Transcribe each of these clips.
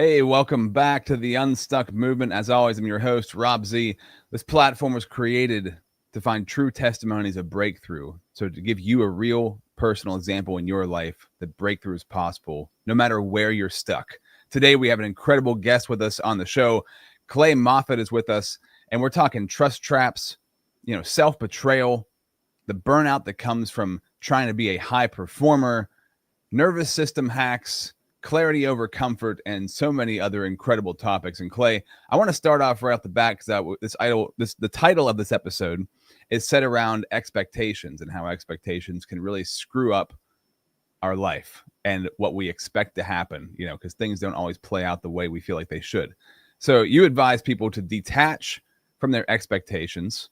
Hey, welcome back to the Unstuck movement. As always, I'm your host, Rob Z. This platform was created to find true testimonies of breakthrough. So to give you a real personal example in your life that breakthrough is possible, no matter where you're stuck. Today, we have an incredible guest with us on the show. Clay Moffat is with us, and we're talking trust traps, self-betrayal, the burnout that comes from trying to be a high performer, nervous system hacks, clarity over comfort, and so many other incredible topics. And Clay, I want to start off right off the bat because the title of this episode is set around expectations and how expectations can really screw up our life and what we expect to happen, because things don't always play out the way we feel like they should. So you advise people to detach from their expectations,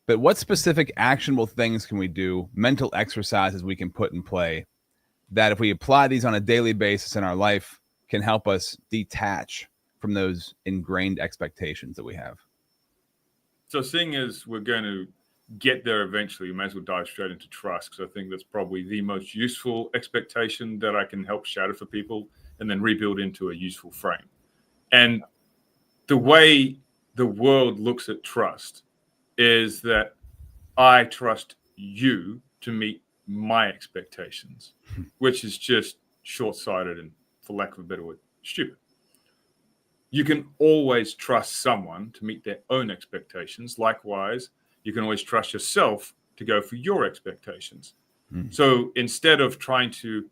but what specific actionable things can we do, mental exercises we can put in play that if we apply these on a daily basis in our life can help us detach from those ingrained expectations that we have? So seeing as we're going to get there eventually, we may as well dive straight into trust, because I think that's probably the most useful expectation that I can help shatter for people and then rebuild into a useful frame. And the way the world looks at trust is that I trust you to meet my expectations, which is just short-sighted and, for lack of a better word, stupid. You can always trust someone to meet their own expectations. Likewise, you can always trust yourself to go for your expectations. So instead of trying to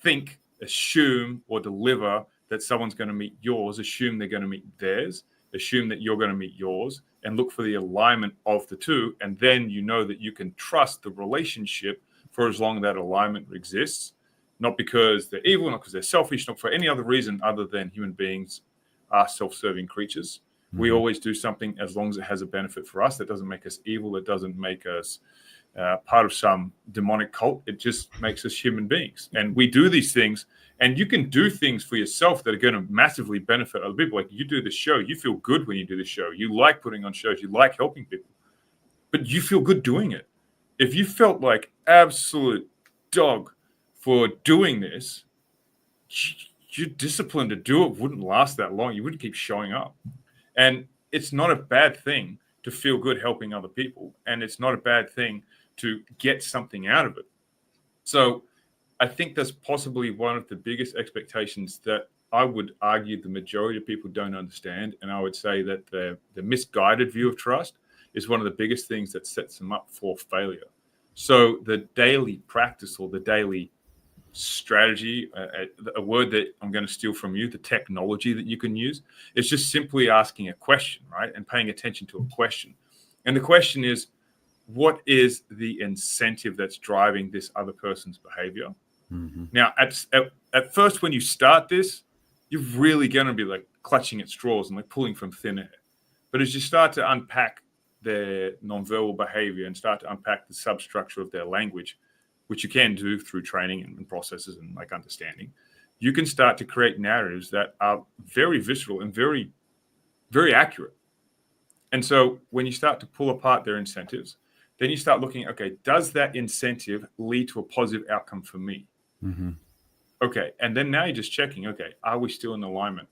think, assume, or deliver that someone's going to meet yours, assume they're going to meet theirs, assume that you're going to meet yours, and look for the alignment of the two. And then you know that you can trust the relationship for as long as that alignment exists, not because they're evil, not because they're selfish, not for any other reason other than human beings are self-serving creatures. We always do something as long as it has a benefit for us. That doesn't make us evil. It doesn't make us part of some demonic cult. It just makes us human beings. And we do these things, and you can do things for yourself that are going to massively benefit other people. Like, you do this show, you feel good when you do the show. You like putting on shows, you like helping people, but you feel good doing it. If you felt like absolute dog for doing this, your discipline to do it wouldn't last that long. You wouldn't keep showing up. And it's not a bad thing to feel good helping other people. And it's not a bad thing to get something out of it. So I think that's possibly one of the biggest expectations that I would argue the majority of people don't understand. And I would say that the misguided view of trust is one of the biggest things that sets them up for failure. So the daily practice, or the daily strategy, a word that I'm going to steal from you, the technology that you can use, is just simply asking a question, right? And paying attention to a question. And the question is, what is the incentive that's driving this other person's behavior? Now, at first, when you start this, you're really going to be like clutching at straws and like pulling from thin air. But as you start to unpack their nonverbal behavior and start to unpack the substructure of their language, which you can do through training and processes and like understanding, you can start to create narratives that are very visceral and very, very accurate. And so when you start to pull apart their incentives, then you start looking, okay, does that incentive lead to a positive outcome for me? Okay. And then now you're just checking, okay, are we still in alignment?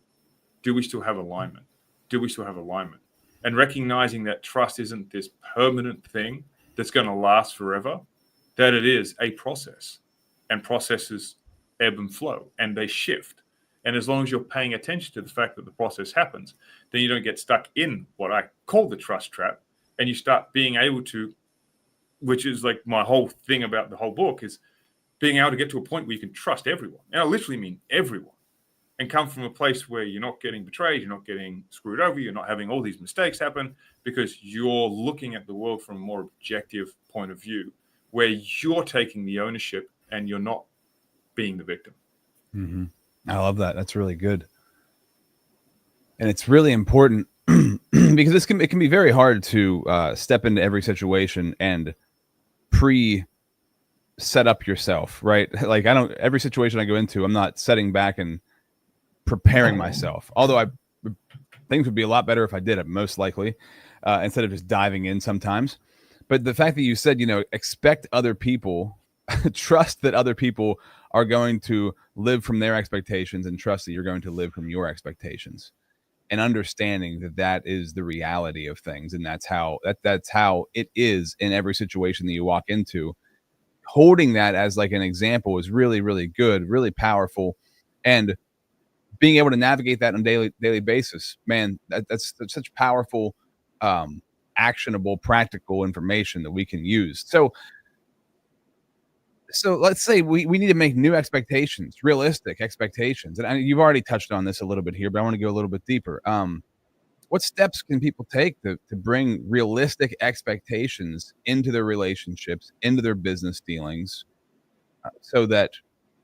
Do we still have alignment? Do we still have alignment? And recognizing that trust isn't this permanent thing that's going to last forever, that it is a process, and processes ebb and flow and they shift. And as long as you're paying attention to the fact that the process happens, then you don't get stuck in what I call the trust trap, and you start being able to, which is like my whole thing about the whole book, is being able to get to a point where you can trust everyone. And I literally mean everyone, and come from a place where you're not getting betrayed, you're not getting screwed over, you're not having all these mistakes happen, because you're looking at the world from a more objective point of view, where you're taking the ownership and you're not being the victim. I love that. That's really good. And it's really important because it can be very hard to step into every situation and set up yourself, right? Like every situation I go into, I'm not setting back and preparing myself. Although things would be a lot better if I did it, most likely, instead of just diving in sometimes. But the fact that you said, expect other people trust that other people are going to live from their expectations, and trust that you're going to live from your expectations, and understanding that that is the reality of things, and that's how it is in every situation that you walk into. Holding that as like an example is really, really good, really powerful, and being able to navigate that on a daily basis, man, that's such powerful, actionable, practical information that we can use. So let's say we need to make new expectations, realistic expectations. And you've already touched on this a little bit here, but I want to go a little bit deeper. What steps can people take to bring realistic expectations into their relationships, into their business dealings, so that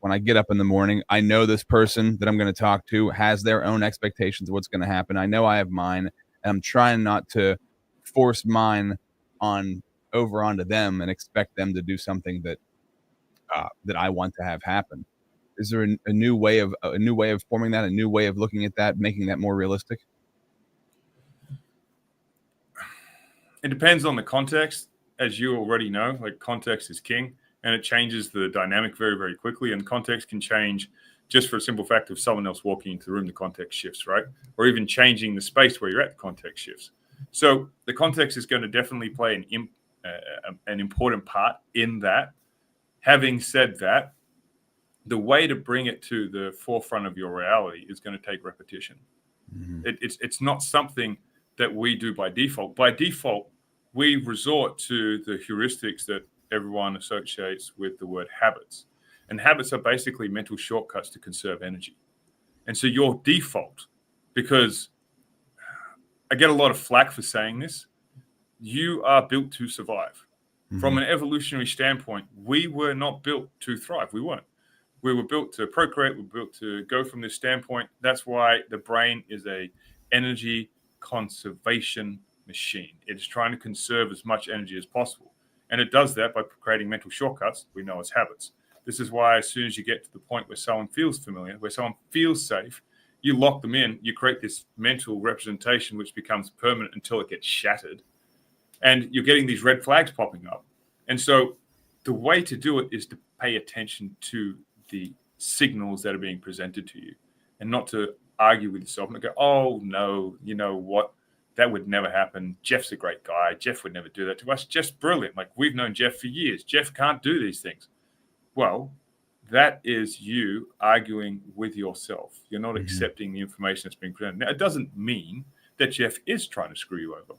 when I get up in the morning, I know this person that I'm going to talk to has their own expectations of what's going to happen. I know I have mine, and I'm trying not to force mine on over onto them and expect them to do something that I want to have happen. Is there a new way of forming that, a new way of looking at that, making that more realistic? It depends on the context, as you already know. Like, context is king, and it changes the dynamic very, very quickly. And context can change just for a simple fact of someone else walking into the room. The context shifts, right? Or even changing the space where you're at. The context shifts. So the context is going to definitely play an important part in that. Having said that, the way to bring it to the forefront of your reality is going to take repetition. Mm-hmm. It's not something that we do by default. By default, we resort to the heuristics that everyone associates with the word habits. And habits are basically mental shortcuts to conserve energy. And so your default, because I get a lot of flack for saying this, you are built to survive. Mm-hmm. From an evolutionary standpoint, we were not built to thrive. We weren't. We were built to procreate. We were built to go from this standpoint. That's why the brain is a energy conservation machine. It is trying to conserve as much energy as possible. And it does that by creating mental shortcuts we know as habits. This is why as soon as you get to the point where someone feels familiar, where someone feels safe, you lock them in, you create this mental representation which becomes permanent until it gets shattered. And you're getting these red flags popping up. And so the way to do it is to pay attention to the signals that are being presented to you, and not to argue with yourself and go, oh, no, you know what? That would never happen. Jeff's a great guy. Jeff would never do that to us. Jeff's brilliant. Like, we've known Jeff for years. Jeff can't do these things. Well, that is you arguing with yourself. You're not accepting the information that's being presented. Now, it doesn't mean that Jeff is trying to screw you over.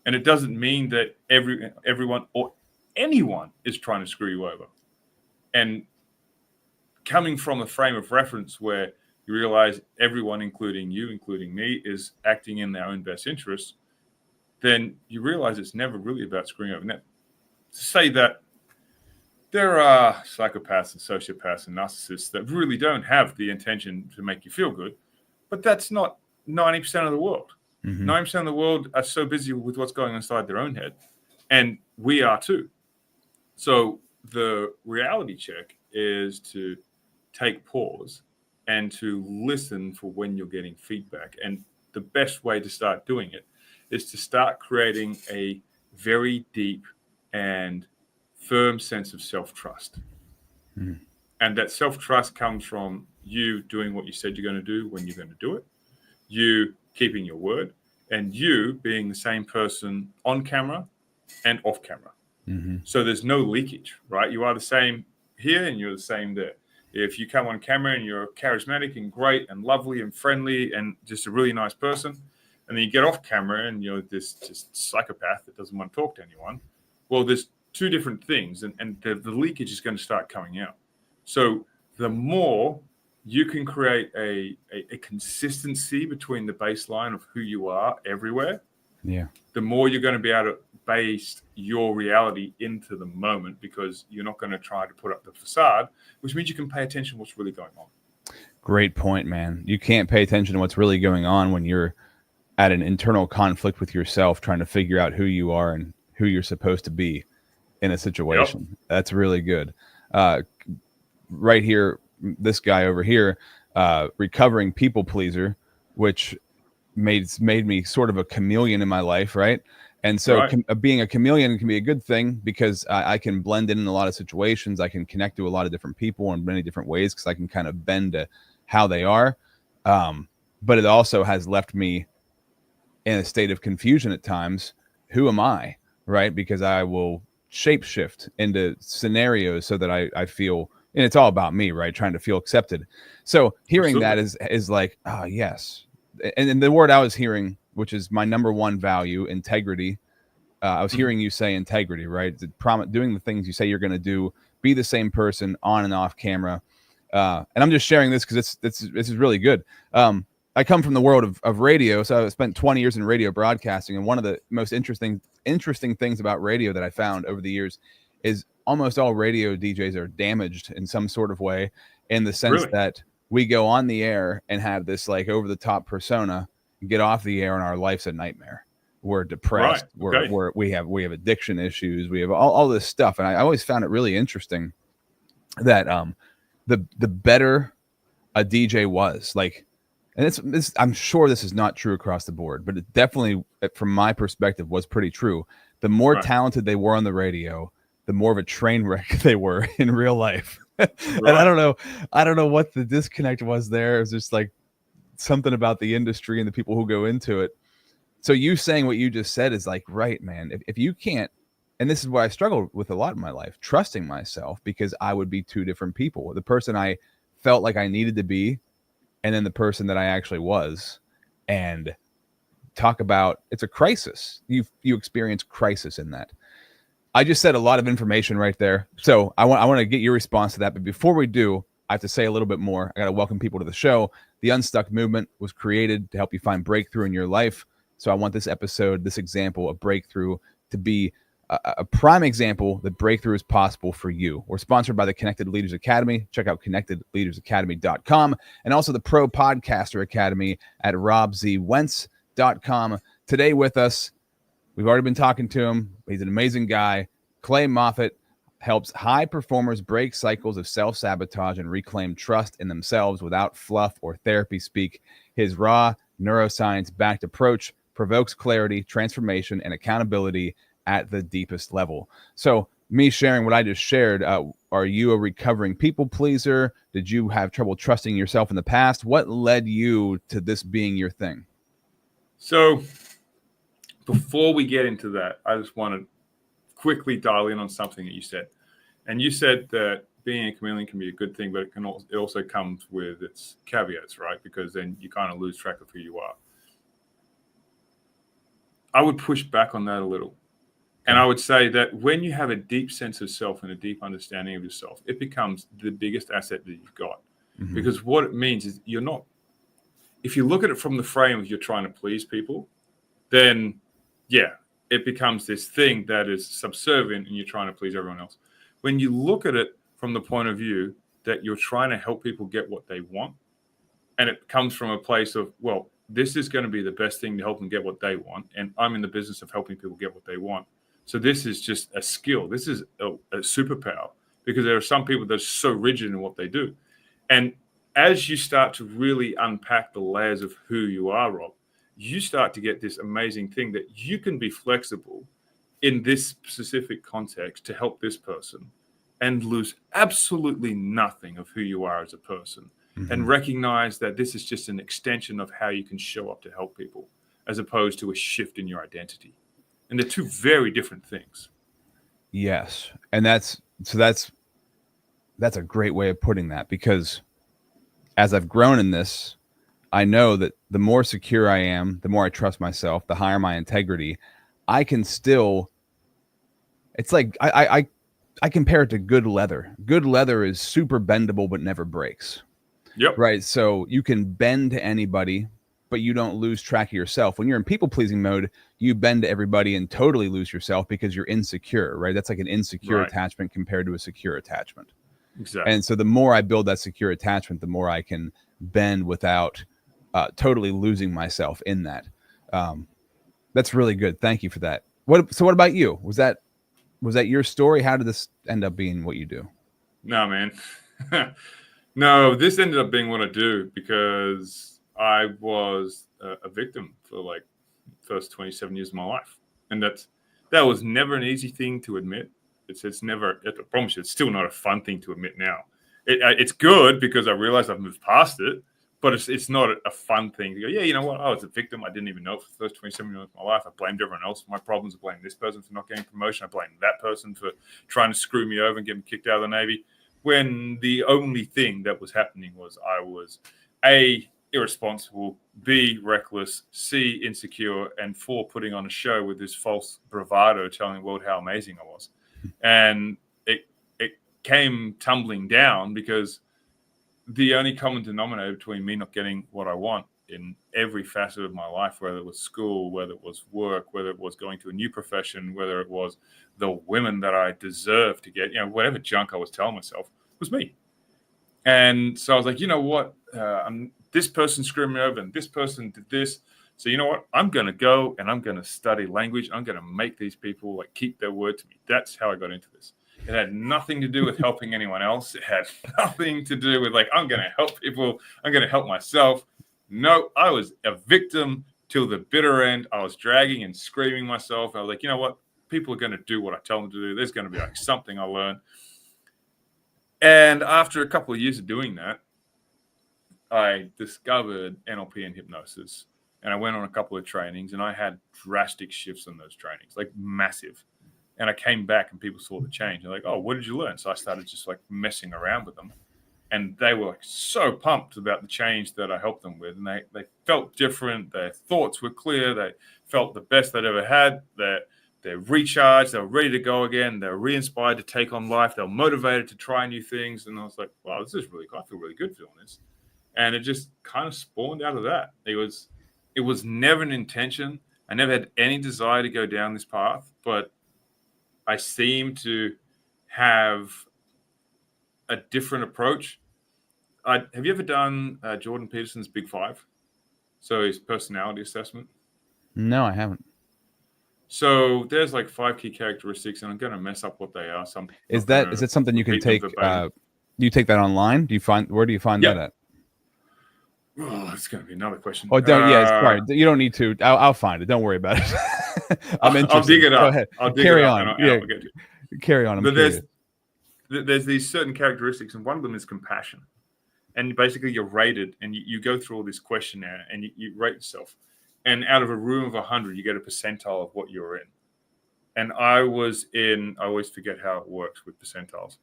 And it doesn't mean that everyone or anyone is trying to screw you over. And coming from a frame of reference where you realize everyone, including you, including me, is acting in their own best interests, then you realize it's never really about screwing over. Now, to say that there are psychopaths and sociopaths and narcissists that really don't have the intention to make you feel good, but that's not 90% of the world. 90% of the world are so busy with what's going on inside their own head, and we are too. So the reality check is to take pause and to listen for when you're getting feedback. And the best way to start doing it is to start creating a very deep and firm sense of self-trust. And that self-trust comes from you doing what you said you're going to do when you're going to do it, you keeping your word, and you being the same person on camera and off camera. So there's no leakage, right? You are the same here and you're the same there. If you come on camera and you're charismatic and great and lovely and friendly and just a really nice person, and then you get off camera and you're this just psychopath that doesn't want to talk to anyone, well, there's two different things, and the leakage is going to start coming out. So the more you can create a consistency between the baseline of who you are everywhere, the more you're going to be able to base your reality into the moment, because you're not going to try to put up the facade, which means you can pay attention to what's really going on. Great point, man. You can't pay attention to what's really going on when you're at an internal conflict with yourself, trying to figure out who you are and who you're supposed to be in a situation. Yep. That's really good. Right here, this guy over here, recovering people pleaser, which made me sort of a chameleon in my life, right? And so Right. being a chameleon can be a good thing because I can blend in a lot of situations. I can connect to a lot of different people in many different ways because I can kind of bend to how they are. But it also has left me in a state of confusion at times. Who am I? Right? Because I will shapeshift into scenarios so that I feel, and it's all about me, right? Trying to feel accepted. So hearing Absolutely. that is like, oh, yes. And the word I was hearing, which is my number one value, integrity. I was hearing you say integrity, right? Doing the things you say you're going to do, be the same person on and off camera. And I'm just sharing this because this is really good. I come from the world of radio, so I spent 20 years in radio broadcasting, and one of the most interesting things about radio that I found over the years is almost all radio DJs are damaged in some sort of way, in the sense Really? that we go on the air and have this like over the top persona, get off the air, and our life's a nightmare. We're depressed. Right. Okay. We have addiction issues. We have all this stuff, and I always found it really interesting that the better a DJ was, like, and it's I'm sure this is not true across the board, but it definitely, from my perspective, was pretty true. The more Right. talented they were on the radio, the more of a train wreck they were in real life. And Right. I don't know what the disconnect was there. It was just like something about the industry and the people who go into it. So you saying what you just said is like, right, man. If you can't, and this is what I struggled with a lot in my life, trusting myself, because I would be two different people. The person I felt like I needed to be, and then the person that I actually was. And talk about, it's a crisis. You experience crisis in that. I just said a lot of information right there. So I want to get your response to that. But before we do, I have to say a little bit more. I got to welcome people to the show. The Unstuck movement was created to help you find breakthrough in your life. So I want this episode, this example of breakthrough, to be a prime example that breakthrough is possible for you. We're sponsored by the Connected Leaders Academy. Check out connectedleadersacademy.com, and also the Pro Podcaster Academy at robzwentz.com. Today with us, we've already been talking to him. He's an amazing guy. Clay Moffat helps high performers break cycles of self-sabotage and reclaim trust in themselves without fluff or therapy speak. His raw, neuroscience-backed approach provokes clarity, transformation, and accountability at the deepest level. So me sharing what I just shared, are you a recovering people pleaser? Did you have trouble trusting yourself in the past? What led you to this being your thing? So before we get into that, I just want to quickly dial in on something that you said. And you said that being a chameleon can be a good thing, but it also comes with its caveats, right? Because then you kind of lose track of who you are. I would push back on that a little. And I would say that when you have a deep sense of self and a deep understanding of yourself, it becomes the biggest asset that you've got. Mm-hmm. Because what it means is you're not, if you look at it from the frame of you're trying to please people, then yeah, it becomes this thing that is subservient and you're trying to please everyone else. When you look at it from the point of view that you're trying to help people get what they want, and it comes from a place of, well, this is going to be the best thing to help them get what they want, and I'm in the business of helping people get what they want. So this is just a skill. This is a superpower, because there are some people that are so rigid in what they do. And as you start to really unpack the layers of who you are, Rob, you start to get this amazing thing that you can be flexible in this specific context to help this person and lose absolutely nothing of who you are as a person. Mm-hmm. And recognize that this is just an extension of how you can show up to help people, as opposed to a shift in your identity. And they're two very different things. Yes. And that's a great way of putting that, because as I've grown in this, I know that the more secure I am, the more I trust myself, the higher my integrity, I can still, it's like, I compare it to good leather. Good leather is super bendable, but never breaks. Yep. Right. So you can bend to anybody, but you don't lose track of yourself. When you're in people pleasing mode, you bend to everybody and totally lose yourself because you're insecure, right? That's like an insecure attachment compared to a secure attachment. Exactly. And so the more I build that secure attachment, the more I can bend without totally losing myself in that. That's really good. Thank you for that. So what about you? Was that your story? How did this end up being what you do? No, man. No, this ended up being what I do because I was a victim for like first 27 years of my life. And that was never an easy thing to admit. It's never, I promise you, it's still not a fun thing to admit now. It's good because I realized I've moved past it, but it's not a fun thing to go, yeah, you know what? I was a victim. I didn't even know it for the first 27 years of my life. I blamed everyone else for my problems. I blamed this person for not getting promotion. I blamed that person for trying to screw me over and get me kicked out of the Navy. When the only thing that was happening was I was A, irresponsible, B, reckless, C, insecure, and 4, putting on a show with this false bravado telling the world how amazing I was. And it came tumbling down because the only common denominator between me not getting what I want in every facet of my life, whether it was school, whether it was work, whether it was going to a new profession, whether it was the women that I deserved to get, whatever junk I was telling myself, was me. And so I was like, you know what? This person screwed me over and this person did this. So you know what? I'm going to go and I'm going to study language. I'm going to make these people like keep their word to me. That's how I got into this. It had nothing to do with helping anyone else. It had nothing to do with like, I'm going to help people. I'm going to help myself. No, I was a victim till the bitter end. I was dragging and screaming myself. I was like, you know what? People are going to do what I tell them to do. There's going to be like something I learn. And after a couple of years of doing that, I discovered NLP and hypnosis. And I went on a couple of trainings and I had drastic shifts in those trainings, like massive. And I came back and people saw the change. They're like, oh, what did you learn? So I started just like messing around with them. And they were like so pumped about the change that I helped them with. And they felt different. Their thoughts were clear. They felt the best they'd ever had. They're recharged. They're ready to go again. They're re-inspired to take on life. They're motivated to try new things. And I was like, wow, this is really cool. I feel really good feeling this. And it just kind of spawned out of that. It was never an intention. I never had any desire to go down this path, but I seem to have a different approach. Have you ever done Jordan Peterson's Big Five? So his personality assessment? No, I haven't. So there's like 5 key characteristics, and I'm going to mess up what they are. So is it something you can take? Do you take that online? Where do you find that at? Oh, it's going to be another question. Oh, sorry. You don't need to. I'll find it. Don't worry about it. I'm interested. I'll dig it up. Go ahead. I'll dig Carry it on. up. Yeah. Carry on. But there's these certain characteristics, and one of them is compassion. And basically, you're rated, and you go through all this questionnaire, and you rate yourself. And out of a room of 100, you get a percentile of what you're in. And I always forget how it works with percentiles,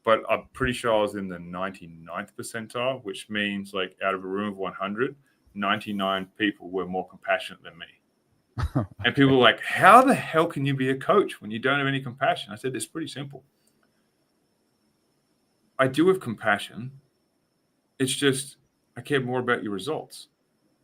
but I'm pretty sure I was in the 99th percentile, which means like out of a room of 100, 99 people were more compassionate than me. Okay. And people were like, how the hell can you be a coach when you don't have any compassion? I said, it's pretty simple. I do have compassion. It's just I care more about your results.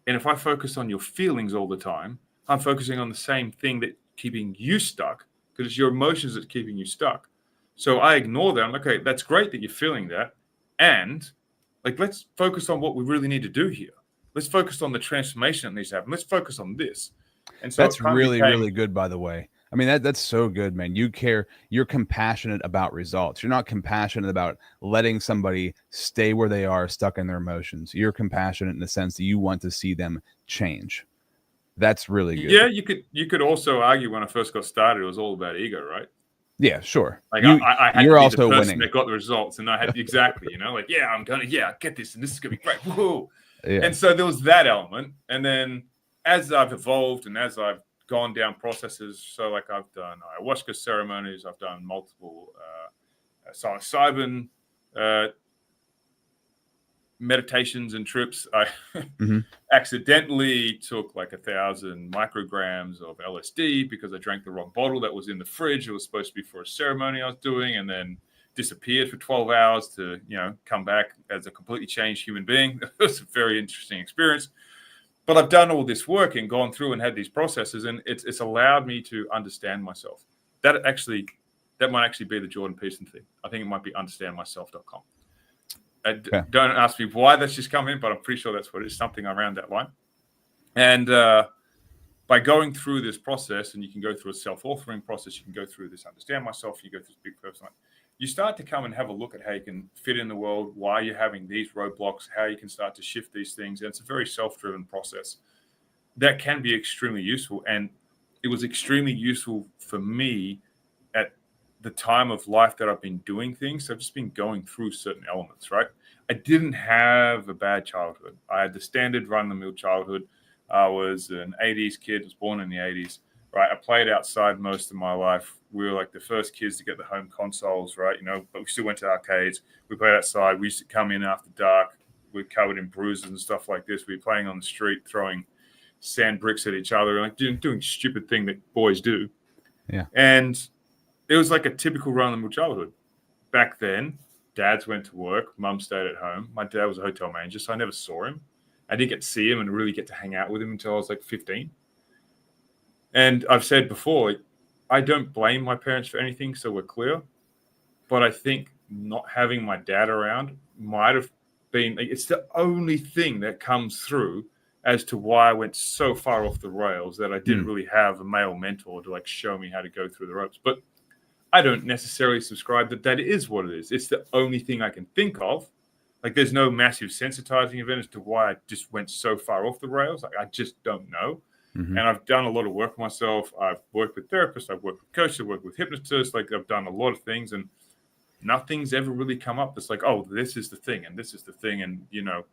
And if I focus on your feelings all the time, I'm focusing on the same thing that's keeping you stuck, because it's your emotions that's keeping you stuck. So I ignore that. I'm like, okay, that's great that you're feeling that. And like, let's focus on what we really need to do here. Let's focus on the transformation that needs to happen. Let's focus on this. And so that's really, really good, by the way. I mean, that's so good, man. You care. You're compassionate about results. You're not compassionate about letting somebody stay where they are, stuck in their emotions. You're compassionate in the sense that you want to see them change. That's really good. Yeah, you could also argue when I first got started, it was all about ego, right? Yeah, sure. Like I had you're to be also the person winning that got the results, and I had exactly, like, I'm gonna get this, and this is gonna be great. Whoa. Yeah. And so there was that element, and then as I've evolved and as I've gone down processes, so like I've done ayahuasca ceremonies, I've done multiple psilocybin meditations and trips. I accidentally took like 1,000 micrograms of LSD because I drank the wrong bottle that was in the fridge. It was supposed to be for a ceremony I was doing, and then disappeared for 12 hours to, come back as a completely changed human being. It was a very interesting experience. But I've done all this work and gone through and had these processes, and it's allowed me to understand myself. That might actually be the Jordan Peterson thing. I think it might be understandmyself.com. Don't ask me why that's just come in, but I'm pretty sure that's what it is, something around that line. And by going through this process, and you can go through a self-authoring process, you can go through this understand myself, you go through this big person, you start to come and have a look at how you can fit in the world, why you're having these roadblocks, how you can start to shift these things. And it's a very self-driven process that can be extremely useful. And it was extremely useful for me at the time of life that I've been doing things. So I've just been going through certain elements, right? I didn't have a bad childhood. I had the standard run-of-the-mill childhood. I was an 80s kid, was born in the 80s, right? I played outside most of my life. We were like the first kids to get the home consoles, right? You know, but we still went to arcades. We played outside. We used to come in after dark. We're covered in bruises and stuff like this. We were playing on the street, throwing sand bricks at each other, like doing stupid thing that boys do. Yeah. And it was like a typical run-of-the-mill childhood. Back then, dads went to work, mum stayed at home. My dad was a hotel manager, so I never saw him. I didn't get to see him and really get to hang out with him until I was like 15. And I've said before, I don't blame my parents for anything, so we're clear. But I think not having my dad around might have been, it's the only thing that comes through as to why I went so far off the rails that I didn't really have a male mentor to like show me how to go through the ropes. But I don't necessarily subscribe that is what it is. It's the only thing I can think of. Like there's no massive sensitizing event as to why I just went so far off the rails. Like I just don't know. Mm-hmm. And I've done a lot of work myself. I've worked with therapists. I've worked with coaches. I've worked with hypnotists. Like I've done a lot of things, and nothing's ever really come up that's like, oh, this is the thing, and this is the thing. And, you know,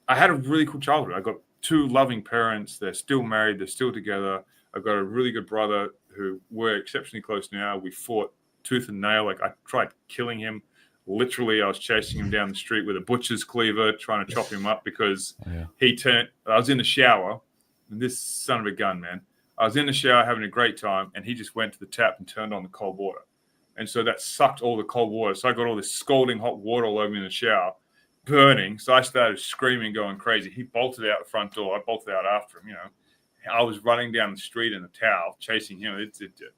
I had a really cool childhood. I got 2 loving parents. They're still married. They're still together. I've got a really good brother who we're exceptionally close now. We fought tooth and nail. Like I tried killing him. Literally, I was chasing him down the street with a butcher's cleaver, trying to chop him up because I was in the shower. And this son of a gun, man. I was in the shower having a great time, and he just went to the tap and turned on the cold water. And so that sucked all the cold water. So I got all this scalding hot water all over me in the shower, burning. So I started screaming, going crazy. He bolted out the front door. I bolted out after him, you know. I was running down the street in a towel, chasing him.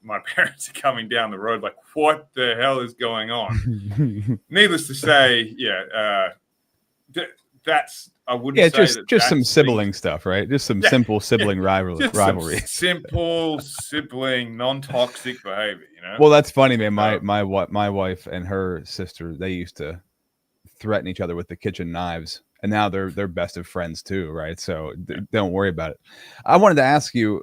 My parents are coming down the road like, what the hell is going on? Needless to say, I wouldn't say just some sibling stuff, right? Just some simple sibling rivalry. Simple sibling, non-toxic behavior, you know? Well, that's funny, man. My wife and her sister, they used to threaten each other with the kitchen knives, and now they're best of friends too, right? So don't worry about it. I wanted to ask you,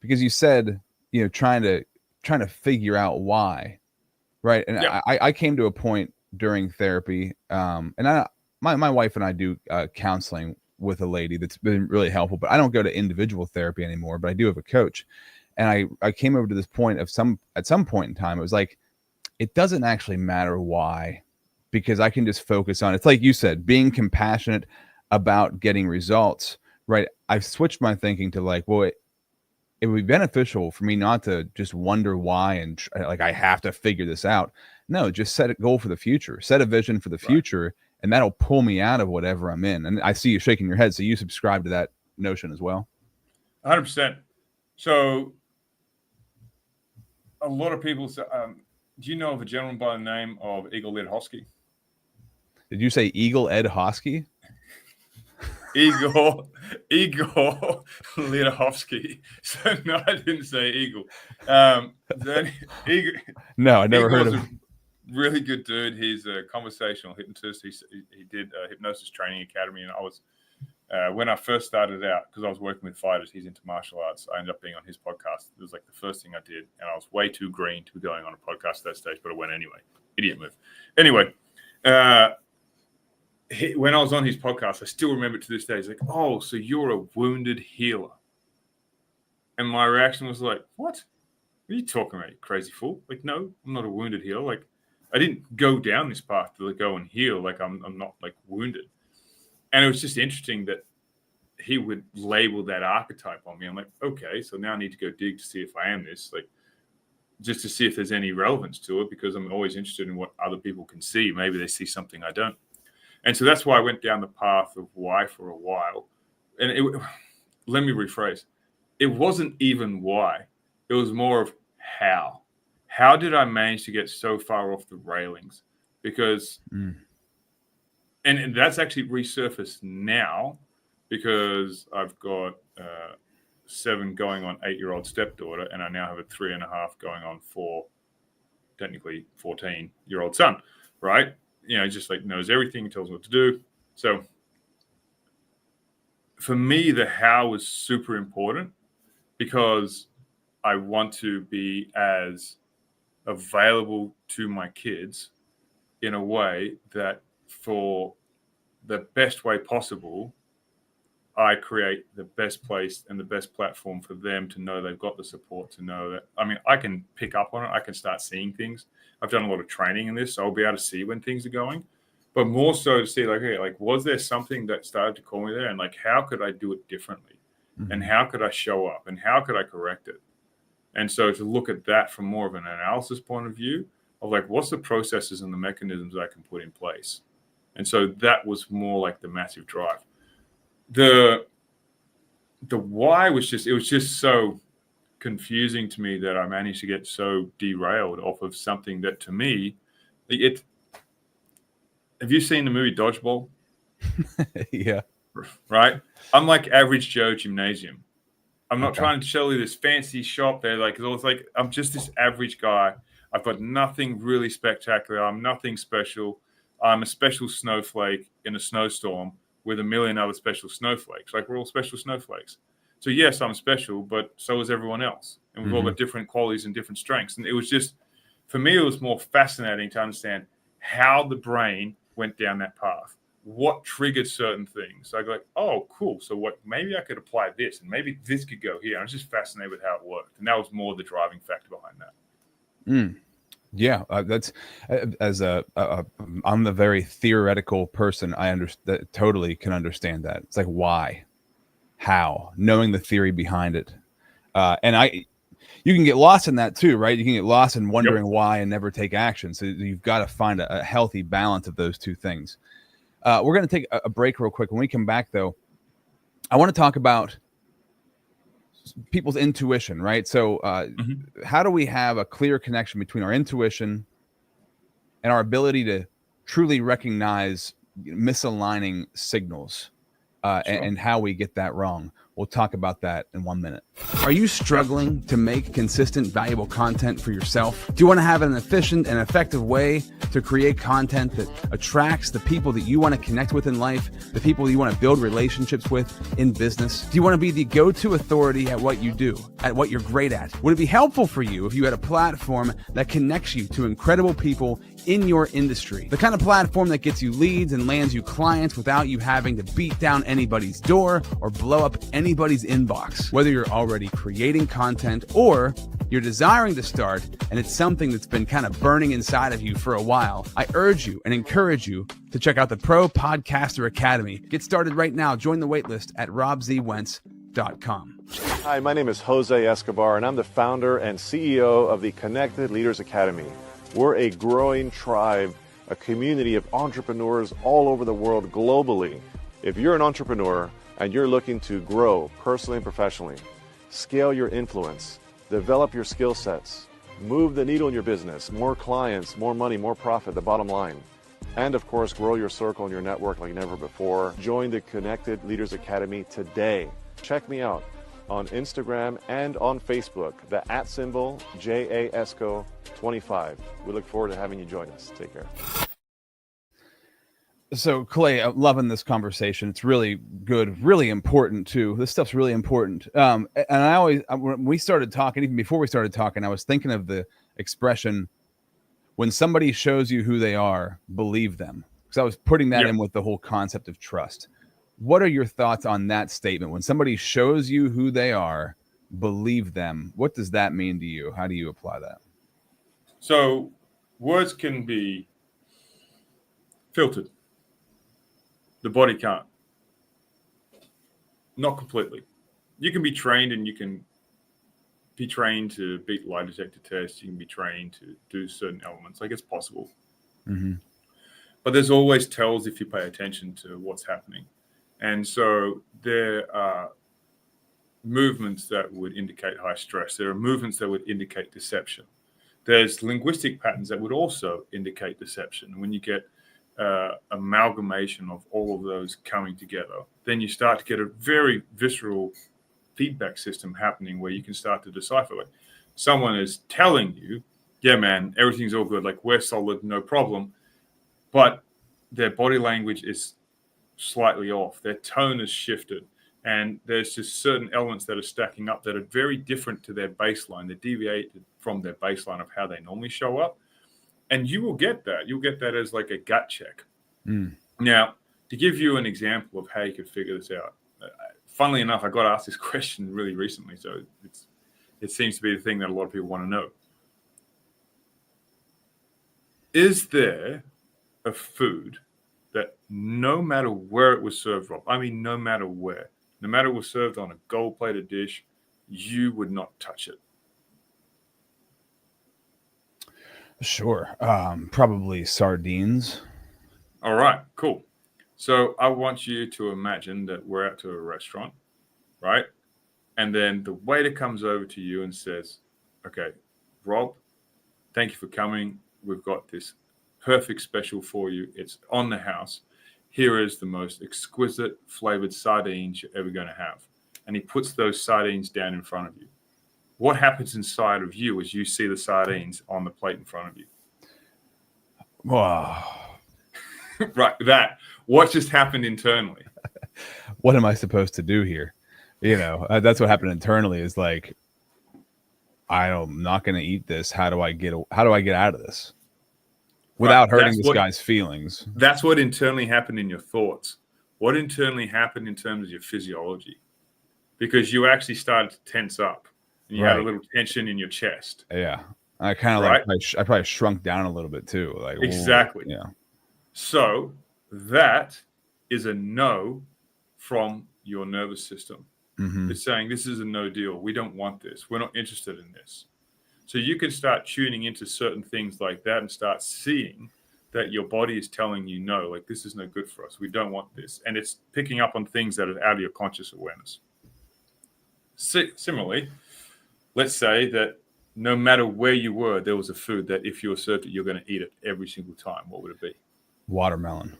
because you said, you know, trying to figure out why, right? And I came to a point during therapy, and my wife and I do counseling with a lady that's been really helpful, but I don't go to individual therapy anymore, but I do have a coach. And I came over to this point at some point in time, it was like, it doesn't actually matter why, because I can just focus on, it's like you said, being compassionate about getting results, right? I've switched my thinking to like, well, it would be beneficial for me not to just wonder why and like I have to figure this out. No, just set a goal for the future, set a vision for the future, and that'll pull me out of whatever I'm in. And I see you shaking your head, so you subscribe to that notion as well. 100%. So a lot of people say, do you know of a gentleman by the name of Eagle Ed Hosky? Did you say Eagle Ed Hosky? Igor Lidahovsky. So no, I didn't say Eagle. Igor, no, I never heard of him. Really good dude. He's a conversational hypnotist. He did a hypnosis training academy, and I was when I first started out, because I was working with fighters. He's into martial arts. I ended up being on his podcast. It was like the first thing I did, and I was way too green to be going on a podcast at that stage, but I went anyway. Idiot move. Anyway. When I was on his podcast, I still remember to this day, he's like, oh, so you're a wounded healer. And my reaction was like, what are you talking about, you crazy fool? Like, no, I'm not a wounded healer. Like, I didn't go down this path to go and heal. Like, I'm not like wounded. And it was just interesting that he would label that archetype on me. I'm like, okay, so now I need to go dig to see if I am this, like, just to see if there's any relevance to it, because I'm always interested in what other people can see. Maybe they see something I don't. And so that's why I went down the path of why for a while. And let me rephrase. It wasn't even why. It was more of how. How did I manage to get so far off the railings? Because, and that's actually resurfaced now, because I've got 7 going on 8-year-old stepdaughter, and I now have a 3.5 going on 4, technically 14-year-old son, right? You know, just like knows everything, tells what to do. So for me, the how was super important, because I want to be as available to my kids in a way that, for the best way possible, I create the best place and the best platform for them to know they've got the support, to know that, I mean, I can pick up on it. I can start seeing things. I've done a lot of training in this, so I'll be able to see when things are going, but more so to see, like, hey, like, was there something that started to call me there? And like, how could I do it differently? And how could I show up? And how could I correct it? And so to look at that from more of an analysis point of view of like, what's the processes and the mechanisms I can put in place? And so that was more like the massive drive. The why was just, it was just so confusing to me that I managed to get so derailed off of something that, to me, have you seen the movie Dodgeball? Yeah. Right? I'm like average Joe gymnasium. I'm not trying to show you this fancy shop there. Like, it's like, I'm just this average guy. I've got nothing really spectacular. I'm nothing special. I'm a special snowflake in a snowstorm with a million other special snowflakes. Like, we're all special snowflakes. So yes, I'm special, but so is everyone else. And we've all got different qualities and different strengths. And it was just, for me, it was more fascinating to understand how the brain went down that path. What triggered certain things. So I go like, oh, cool. So what, maybe I could apply this, and maybe this could go here. I was just fascinated with how it worked. And that was more the driving factor behind that. Yeah, that's I'm a very theoretical person. I understand, totally can understand that. It's like, why, how, knowing the theory behind it, and you can get lost in that too, right? You can get lost in wondering why and never take action. So you've got to find a healthy balance of those two things. We're going to take a break real quick. When we come back, though, I want to talk about people's intuition, right? So how do we have a clear connection between our intuition and our ability to truly recognize misaligning signals and how we get that wrong? We'll talk about that in 1 minute. Are you struggling to make consistent, valuable content for yourself? Do you want to have an efficient and effective way to create content that attracts the people that you want to connect with in life, the people you want to build relationships with in business? Do you want to be the go-to authority at what you do, at what you're great at? Would it be helpful for you if you had a platform that connects you to incredible people in your industry? The kind of platform that gets you leads and lands you clients without you having to beat down anybody's door or blow up anybody's inbox. Whether you're already creating content or you're desiring to start and it's something that's been kind of burning inside of you for a while, I urge you and encourage you to check out the Pro Podcaster Academy. Get started right now. Join the waitlist at robzwentz.com. Hi, my name is Jose Escobar, and I'm the founder and CEO of the Connected Leaders Academy. We're a growing tribe, a community of entrepreneurs all over the world globally. If you're an entrepreneur and you're looking to grow personally and professionally, scale your influence, develop your skill sets, move the needle in your business, more clients, more money, more profit, the bottom line, and of course, grow your circle and your network like never before, join the Connected Leaders Academy today. Check me out on Instagram and on Facebook, the @ JAESCO25. We look forward to having you join us. Take care. So Clay, I'm loving this conversation. It's really good, really important too. This stuff's really important. And when we started talking, even before we started talking, I was thinking of the expression, when somebody shows you who they are, believe them. Because I was putting that in with the whole concept of trust. What are your thoughts on that statement? When somebody shows you who they are, believe them. What does that mean to you? How do you apply that? So words can be filtered. The body can't. Not completely. You can be trained, and you can be trained to beat lie detector tests. You can be trained to do certain elements. Like, it's possible. But there's always tells if you pay attention to what's happening. And so there are movements that would indicate high stress. There are movements that would indicate deception. There's linguistic patterns that would also indicate deception. When you get amalgamation of all of those coming together, then you start to get a very visceral feedback system happening where you can start to decipher. Like, someone is telling you, yeah, man, everything's all good. Like, we're solid, no problem. But their body language is slightly off. Their tone is shifted. And there's just certain elements that are stacking up that are very different to their baseline. They deviated from their baseline of how they normally show up. And you will get that. You'll get that as like a gut check. Now, to give you an example of how you could figure this out, funnily enough, I got asked this question really recently. So it seems to be the thing that a lot of people want to know. Is there a food that no matter where it was served from, I mean, no matter where, no matter it was served on a gold-plated dish, you would not touch it? Sure. Probably sardines. All right, cool. So I want you to imagine that we're out to a restaurant, right? And then the waiter comes over to you and says, okay, Rob, thank you for coming. We've got this perfect special for you. It's on the house. Here is the most exquisite flavored sardines you're ever going to have. And he puts those sardines down in front of you. What happens inside of you as you see the sardines on the plate in front of you? Wow. Right, that. What just happened internally? What am I supposed to do here? You know, that's what happened internally is like, I'm not going to eat this. How do I get out of this without hurting this guy's feelings? That's what internally happened in your thoughts. What internally happened in terms of your physiology? Because you actually started to tense up and you had a little tension in your chest. Yeah. I kind of I probably shrunk down a little bit too. Like exactly. Yeah. So that is a no from your nervous system. It's saying this is a no deal. We don't want this. We're not interested in this. So you can start tuning into certain things like that and start seeing that your body is telling you no, like this is no good for us. We don't want this. And it's picking up on things that are out of your conscious awareness. Similarly, let's say that no matter where you were, there was a food that if you were served it, you're going to eat it every single time. What would it be? Watermelon.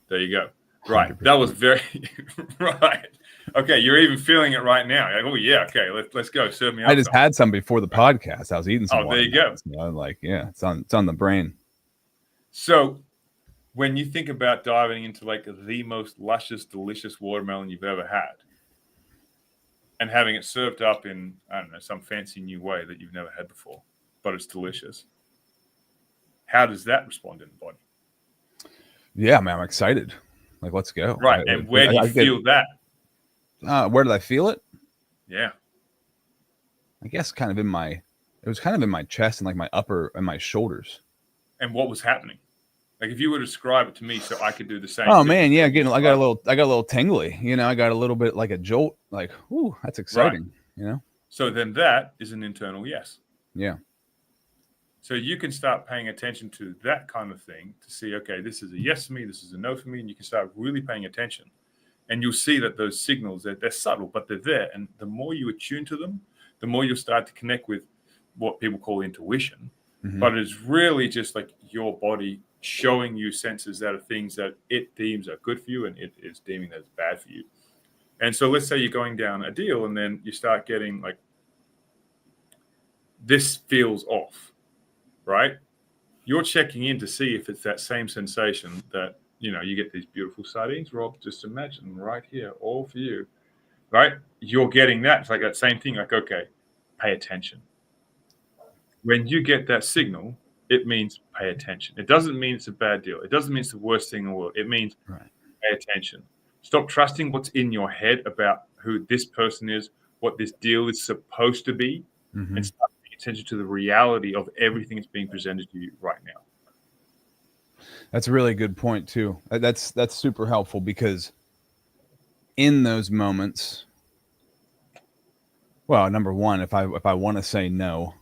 There you go. Right. 100%. That was very right. Okay. You're even feeling it right now. You're like, oh yeah. Okay. Let's go. Serve me up. I just had some before the podcast. I was eating some. Oh, there you go. You know, like, yeah, it's on the brain. So when you think about diving into like the most luscious, delicious watermelon you've ever had and having it served up in, I don't know, some fancy new way that you've never had before, but it's delicious. How does that respond in the body? Yeah, man, I'm excited. Like, let's go. Right. And where do you feel that? Where did I feel it? Yeah. I guess it was kind of in my chest and like my upper and my shoulders. And what was happening? Like if you were to describe it to me so I could do the same. Oh man, yeah, I got a little tingly, you know, I got a little bit like a jolt, like, ooh, that's exciting, right. You know? So then that is an internal yes. Yeah. So you can start paying attention to that kind of thing to see, okay, this is a yes for me, this is a no for me, and you can start really paying attention. And you'll see that those signals, they're subtle, but they're there. And the more you attune to them, the more you'll start to connect with what people call intuition. But it's really just like your body showing you senses that are things that it deems are good for you and it is deeming that it's bad for you. And so let's say you're going down a deal and then you start getting like, this feels off. Right? You're checking in to see if it's that same sensation that, you know, you get these beautiful sardines, Rob, just imagine right here, all for you, right? You're getting that. It's like that same thing, like, okay, pay attention. When you get that signal, it means pay attention. It doesn't mean it's a bad deal. It doesn't mean it's the worst thing in the world. It means pay attention. Stop trusting what's in your head about who this person is, what this deal is supposed to be, and start attention to the reality of everything that's being presented to you right now. That's a really good point too. That's super helpful because in those moments, well, number one, if I want to say no,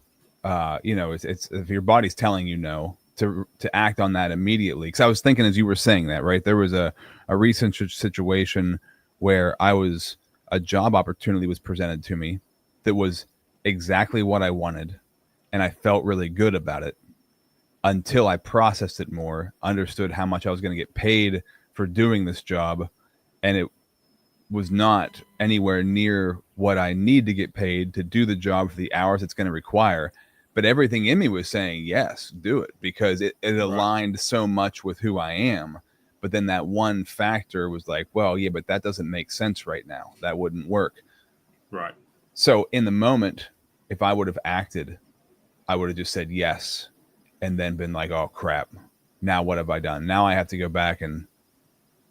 you know, it's if your body's telling you no, to act on that immediately. Because I was thinking as you were saying that, right, there was a recent situation where a job opportunity was presented to me that was exactly what I wanted, and I felt really good about it until I processed it more, understood how much I was going to get paid for doing this job, and it was not anywhere near what I need to get paid to do the job for the hours it's going to require. But everything in me was saying, yes, do it, because it aligned so much with who I am. But then that one factor was like, well, yeah, but that doesn't make sense right now. That wouldn't work. Right. So in the moment, if I would have acted, I would have just said yes and then been like, oh, crap. Now what have I done? Now I have to go back and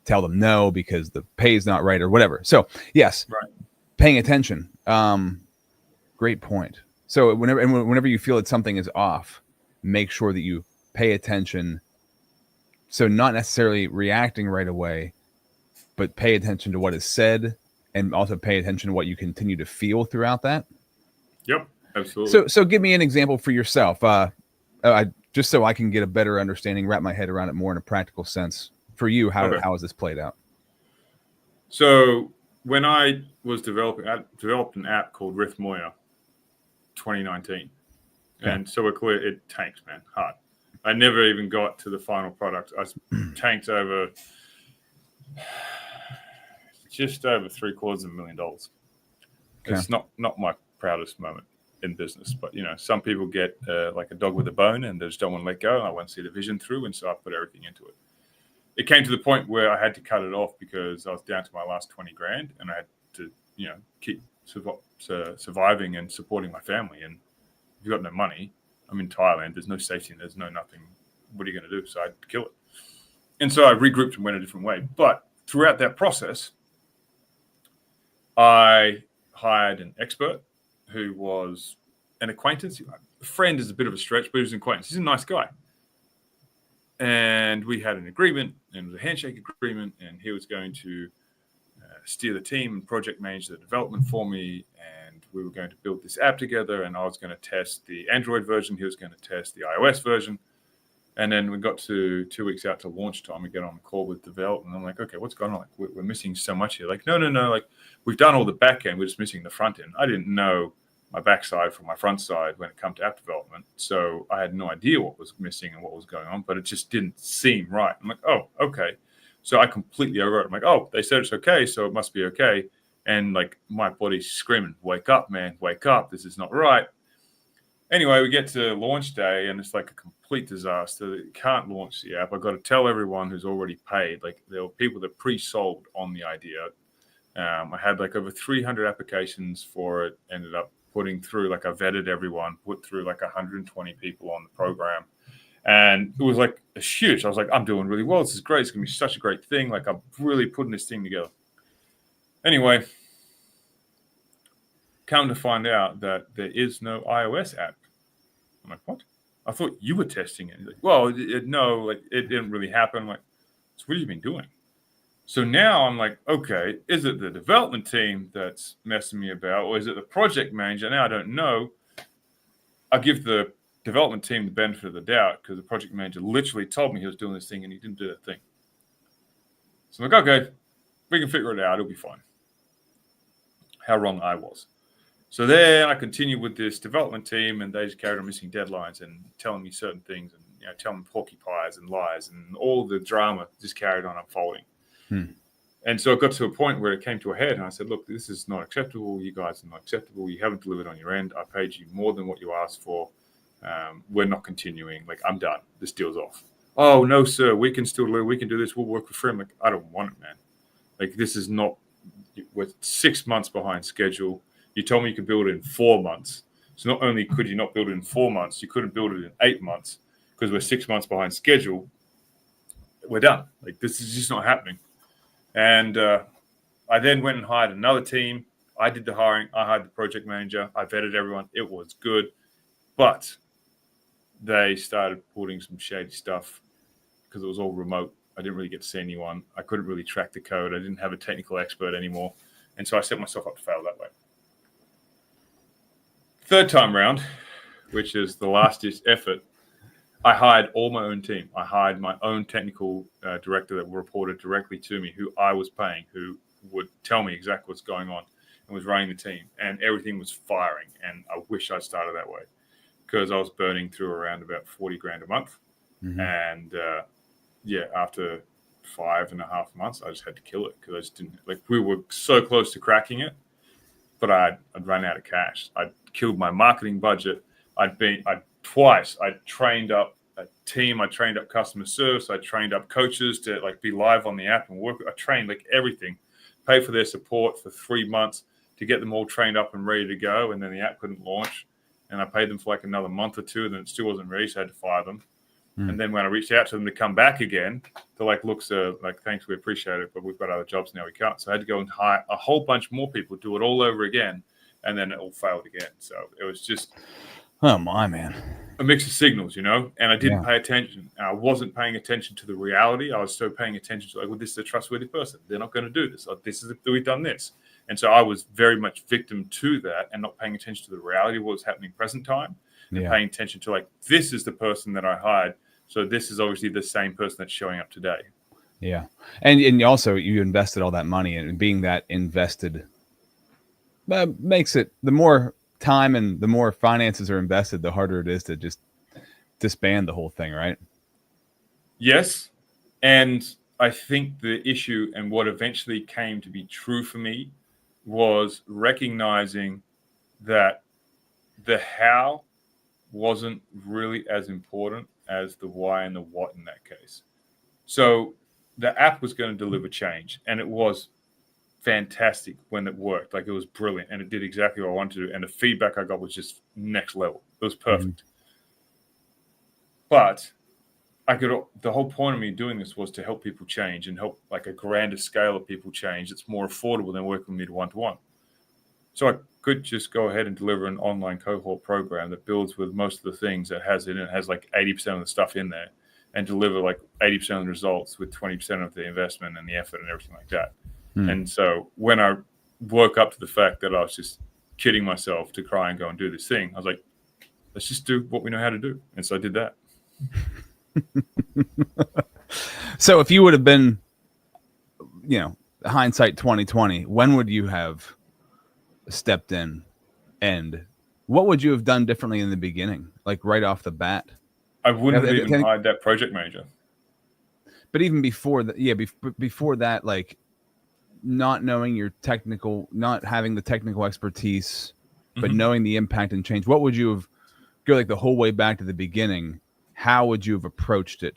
tell them no because the pay is not right or whatever. So, yes, right. Paying attention. Great point. So whenever you feel that something is off, make sure that you pay attention. So not necessarily reacting right away, but pay attention to what is said and also pay attention to what you continue to feel throughout that. Yep, absolutely. So give me an example for yourself. Just so I can get a better understanding, wrap my head around it more in a practical sense. For you, how has this played out? So when I was developed an app called Rhythmoia 2019. Okay. And so we're clear, it tanked, man, hard. I never even got to the final product. I tanked over just over $750,000. Okay. It's not my proudest moment in business, but some people get like a dog with a bone and they just don't want to let go. I want to see the vision through, and so I put everything into it. It came to the point where I had to cut it off because I was down to my last 20 grand, and I had to keep surviving and supporting my family. And if you've got no money, I'm in Thailand, there's no safety, there's no nothing. What are you going to do? So I'd kill it. And so I regrouped and went a different way. But throughout that process, I hired an expert who was an acquaintance. A friend is a bit of a stretch, but he was an acquaintance. He's a nice guy. And we had an agreement, and it was a handshake agreement, and he was going to steer the team and project manage the development for me, and we were going to build this app together, and I was going to test the Android version, he was going to test the iOS version. And then we got to 2 weeks out to launch time. We get on a call with development. I'm like, okay, what's going on? Like, we're missing so much here. Like, no. Like, we've done all the back end. We're just missing the front end. I didn't know my backside from my front side when it comes to app development. So I had no idea what was missing and what was going on, but it just didn't seem right. I'm like, oh, okay. So I completely overwrote. I'm like, oh, they said it's okay, so it must be okay. And like my body's screaming, wake up, man, wake up. This is not right. Anyway, we get to launch day, and it's like a complete disaster. You can't launch the app. I've got to tell everyone who's already paid. Like, there were people that pre-sold on the idea. I had like over 300 applications for it. Ended up putting through, like, I vetted everyone, put through like 120 people on the program. And it was like huge. I was like, I'm doing really well. This is great. It's going to be such a great thing. Like, I'm really putting this thing together. Anyway, come to find out that there is no iOS app. I'm like, what? I thought you were testing it. He's like, well, no, like, it didn't really happen. I'm like, so what have you been doing? So now I'm like, okay, is it the development team that's messing me about, or is it the project manager? Now I don't know. I give the development team the benefit of the doubt because the project manager literally told me he was doing this thing and he didn't do that thing. So I'm like, okay, we can figure it out. It'll be fine. How wrong I was. So then I continued with this development team, and they just carried on missing deadlines and telling me certain things, and telling me porcupines and lies, and all the drama just carried on unfolding. And so it got to a point where it came to a head, and I said, look, this is not acceptable. You guys are not acceptable. You haven't delivered on your end. I paid you more than what you asked for. We're not continuing. Like, I'm done. This deal's off. Oh, no, sir. We can still deliver. We can do this. We'll work for free. I'm like, I don't want it, man. Like, this is not, we're 6 months behind schedule. You told me you could build it in 4 months. So not only could you not build it in 4 months, you couldn't build it in 8 months because we're 6 months behind schedule. We're done. Like, this is just not happening. And I then went and hired another team. I did the hiring. I hired the project manager. I vetted everyone. It was good. But they started putting some shady stuff because it was all remote. I didn't really get to see anyone. I couldn't really track the code. I didn't have a technical expert anymore. And so I set myself up to fail that way. Third time round, which is the last effort, I hired all my own team. I hired my own technical director that reported directly to me, who I was paying, who would tell me exactly what's going on and was running the team. And everything was firing. And I wish I'd started that way because I was burning through around about 40 grand a month. Mm-hmm. And after 5.5 months, I just had to kill it because I just didn't, like, we were so close to cracking it, but I'd run out of cash. I'd killed my marketing budget. I'd trained up a team. I trained up customer service. I trained up coaches to like be live on the app and work. I trained like everything, paid for their support for 3 months to get them all trained up and ready to go. And then the app couldn't launch. And I paid them for like another month or two, and then it still wasn't ready, so I had to fire them. And then when I reached out to them to come back again, they're like, look, sir, like, thanks, we appreciate it, but we've got other jobs now, we can't. So I had to go and hire a whole bunch more people, do it all over again, and then it all failed again. So it was just oh my man, a mix of signals, you know, and I didn't pay attention. I wasn't paying attention to the reality. I was still paying attention to like, well, this is a trustworthy person. They're not going to do this. Like, we've done this. And so I was very much victim to that and not paying attention to the reality of what was happening present time and paying attention to like, this is the person that I hired. So this is obviously the same person that's showing up today. Yeah. And also you invested all that money, and being that invested makes it, the more time and the more finances are invested, the harder it is to just disband the whole thing, right? Yes. And I think the issue and what eventually came to be true for me was recognizing that the how wasn't really as important as the why and the what in that case. So the app was going to deliver change, and it was fantastic when it worked. Like, it was brilliant, and it did exactly what I wanted to do. And the feedback I got was just next level. It was perfect. But the whole point of me doing this was to help people change and help like a grander scale of people change. It's more affordable than working with me one-to-one. So I could just go ahead and deliver an online cohort program that builds with most of the things that has it, and it has like 80% of the stuff in there, and deliver like 80% of the results with 20% of the investment and the effort and everything like that. And so when I woke up to the fact that I was just kidding myself to cry and go and do this thing, I was like, let's just do what we know how to do. And so I did that. So if you would have been, you know, hindsight 2020, when would you have stepped in, and what would you have done differently in the beginning, like right off the bat? I wouldn't have even hired that project manager. But even before that, before that, like not knowing your technical, not having the technical expertise, but knowing the impact and change, what would you have, go like the whole way back to the beginning? How would you have approached it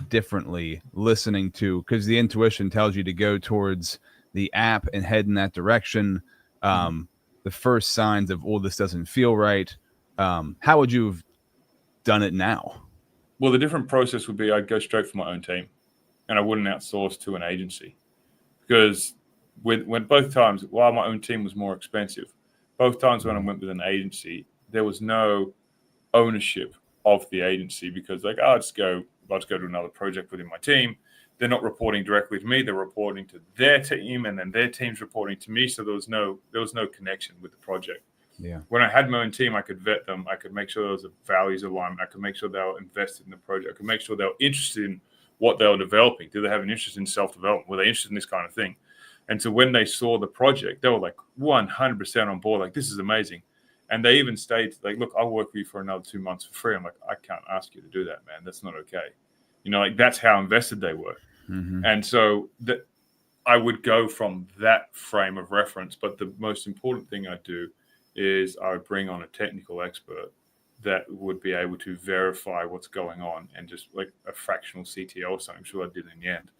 differently, listening to, because the intuition tells you to go towards the app and head in that direction. The first signs of, oh, this doesn't feel right. How would you have done it now? Well, the different process would be I'd go straight for my own team, and I wouldn't outsource to an agency, because when both times, while my own team was more expensive, both times when I went with an agency, there was no ownership of the agency, because like, I'll just go to another project within my team. They're not reporting directly to me. They're reporting to their team, and then their team's reporting to me. So there was no connection with the project. Yeah. When I had my own team, I could vet them. I could make sure there was a values alignment. I could make sure they were invested in the project. I could make sure they were interested in what they were developing. Do they have an interest in self-development? Were they interested in this kind of thing? And so when they saw the project, they were like 100% on board. Like, this is amazing. And they even stated, like, look, I'll work with you for another 2 months for free. I'm like, I can't ask you to do that, man. That's not okay. You know, like, that's how invested they were. And so that I would go from that frame of reference. But the most important thing I do is I would bring on a technical expert that would be able to verify what's going on, and just like a fractional CTO or something, I'm sure I did in the end,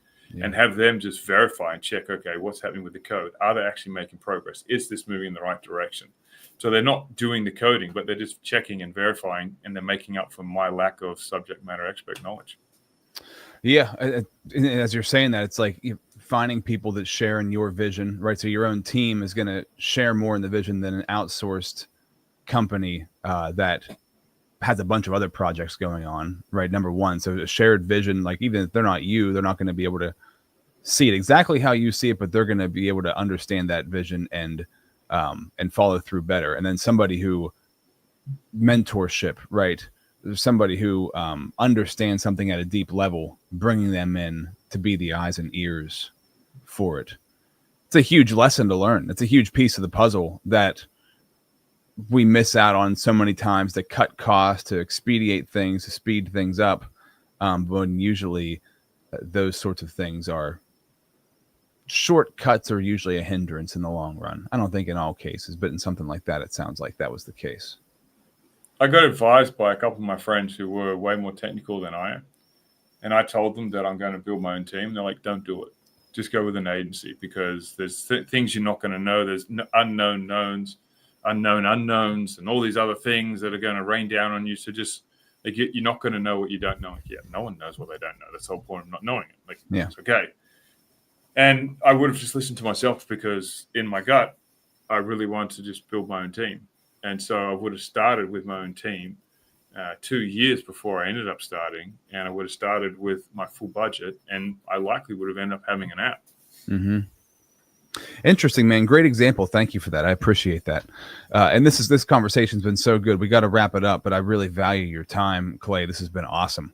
and have them just verify and check, okay, what's happening with the code? Are they actually making progress? Is this moving in the right direction? So they're not doing the coding, but they're just checking and verifying, and they're making up for my lack of subject matter expert knowledge. Yeah. As you're saying that, it's like finding people that share in your vision, right? So your own team is going to share more in the vision than an outsourced company that has a bunch of other projects going on, right? Number one. So a shared vision, like even if they're not you, they're not going to be able to see it exactly how you see it, but they're going to be able to understand that vision and follow through better. And then somebody who mentorship, right? There's somebody who understands something at a deep level, bringing them in to be the eyes and ears for it. It's a huge lesson to learn. It's a huge piece of the puzzle that we miss out on so many times, to cut costs, to expedite things, to speed things up. When usually those sorts of things are shortcuts, are usually a hindrance in the long run. I don't think in all cases, but in something like that, it sounds like that was the case. I got advised by a couple of my friends who were way more technical than I am. And I told them that I'm going to build my own team. They're like, don't do it. Just go with an agency, because there's things you're not going to know. There's unknown knowns, unknown unknowns, and all these other things that are going to rain down on you. So just you're not going to know what you don't know yet. No one knows what they don't know. That's the whole point of not knowing it. It's okay. And I would have just listened to myself, because in my gut, I really wanted to just build my own team. And so I would have started with my own team 2 years before I ended up starting, and I would have started with my full budget, and I likely would have ended up having an app. Mm-hmm. Interesting, man. Great example. Thank you for that. I appreciate that. And this conversation's been so good. We got to wrap it up, but I really value your time, Clay. This has been awesome.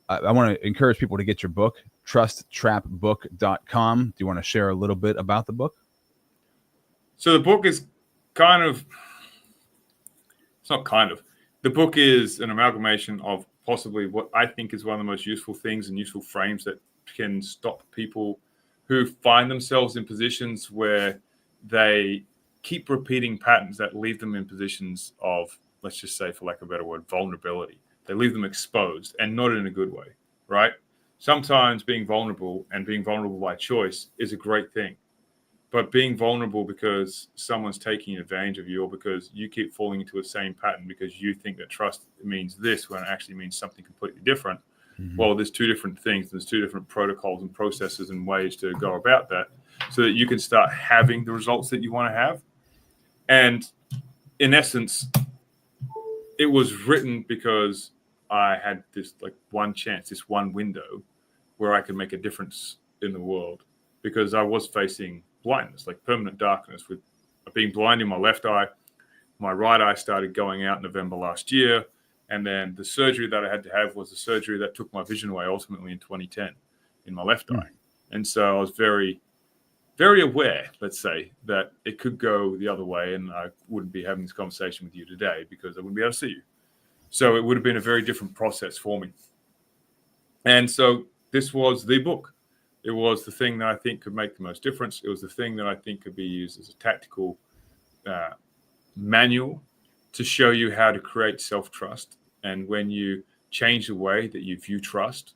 I want to encourage people to get your book, trusttrapbook.com. Do you want to share a little bit about the book? So the book is the book is an amalgamation of possibly what I think is one of the most useful things and useful frames that can stop people who find themselves in positions where they keep repeating patterns that leave them in positions of, let's just say, for lack of a better word, vulnerability. They leave them exposed, and not in a good way, right? Sometimes being vulnerable, and being vulnerable by choice, is a great thing. But being vulnerable because someone's taking advantage of you, or because you keep falling into the same pattern because you think that trust means this when it actually means something completely different. Mm-hmm. Well, there's two different things. There's two different protocols and processes and ways to go about that, so that you can start having the results that you want to have. And in essence, it was written because I had this one chance, this one window where I could make a difference in the world, because I was facing blindness, permanent darkness, with being blind in my left eye. My right eye started going out in November last year. And then the surgery that I had to have was the surgery that took my vision away ultimately in 2010 in my left eye. And so I was very, very aware, let's say, that it could go the other way, and I wouldn't be having this conversation with you today because I wouldn't be able to see you. So it would have been a very different process for me. And so this was the book. It was the thing that I think could make the most difference. It was the thing that I think could be used as a tactical manual to show you how to create self-trust. And when you change the way that you view trust,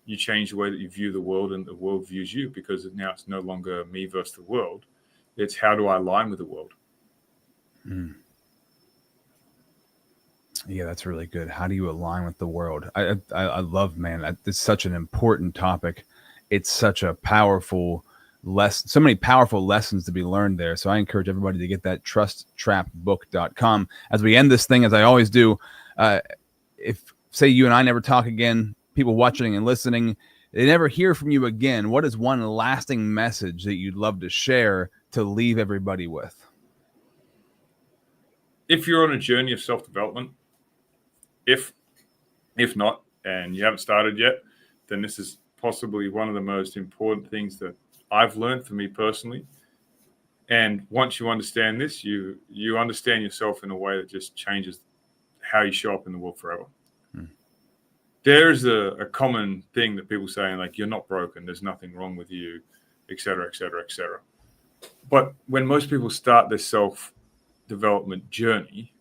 you change the way that you view the world, and the world views you, because now it's no longer me versus the world. It's how do I align with the world? Yeah, that's really good. How do you align with the world? I love, man, it's such an important topic. It's such a powerful lesson, so many powerful lessons to be learned there. So I encourage everybody to get that, trusttrapbook.com. As we end this thing, as I always do, if, say, you and I never talk again, people watching and listening, they never hear from you again, what is one lasting message that you'd love to share to leave everybody with? If you're on a journey of self-development, if not, and you haven't started yet, then this is possibly one of the most important things that I've learned for me personally. And once you understand this, you understand yourself in a way that just changes how you show up in the world forever. There's a common thing that people say, you're not broken, there's nothing wrong with you, et cetera, et cetera, et cetera. But when most people start their self-development journey,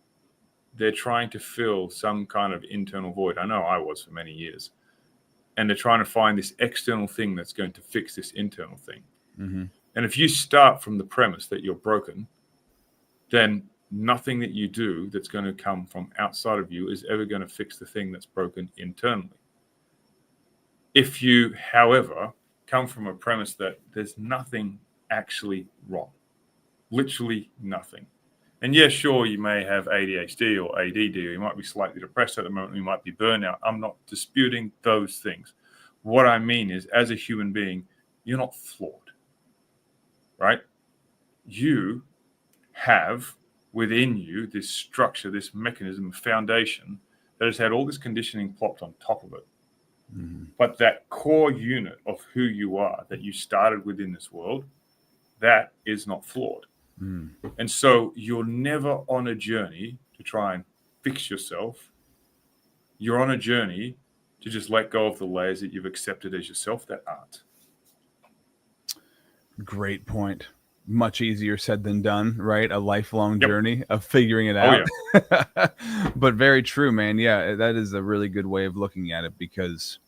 they're trying to fill some kind of internal void. I know I was for many years. And they're trying to find this external thing that's going to fix this internal thing. Mm-hmm. And if you start from the premise that you're broken, then nothing that you do that's going to come from outside of you is ever going to fix the thing that's broken internally. If you, however, come from a premise that there's nothing actually wrong, literally nothing. And yeah, sure, you may have ADHD or ADD, or you might be slightly depressed at the moment, you might be burnout. I'm not disputing those things. What I mean is, as a human being, you're not flawed, right? You have within you this structure, this mechanism, foundation that has had all this conditioning plopped on top of it. Mm-hmm. But that core unit of who you are that you started within this world, that is not flawed. Mm. And so you're never on a journey to try and fix yourself. You're on a journey to just let go of the layers that you've accepted as yourself that aren't. Great point. much easier said than done, right? A lifelong journey of figuring it Oh, out. yeah. But very true, man. Yeah, that is a really good way of looking at it, because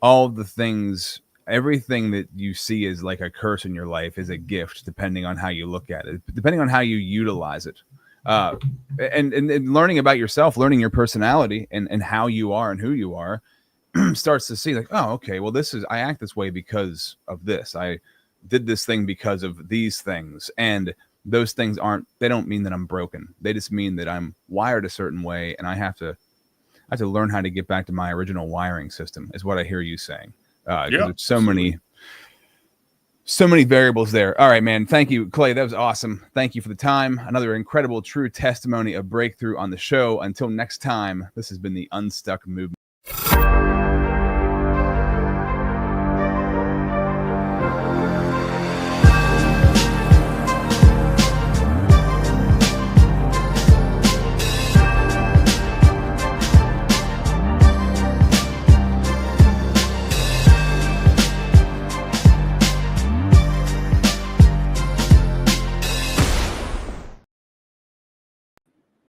all the things, everything that you see is like a curse in your life is a gift, depending on how you look at it, depending on how you utilize it. And learning about yourself, learning your personality and how you are and who you are, starts to see like, oh, okay, well, I act this way because of this. I did this thing because of these things. And those things they don't mean that I'm broken. They just mean that I'm wired a certain way, and I have to learn how to get back to my original wiring system, is what I hear you saying. Yeah, there's so many variables there. All right, man. Thank you, Clay. That was awesome. Thank you for the time. Another incredible true testimony of breakthrough on the show. Until next time, this has been the Unstuck Movement.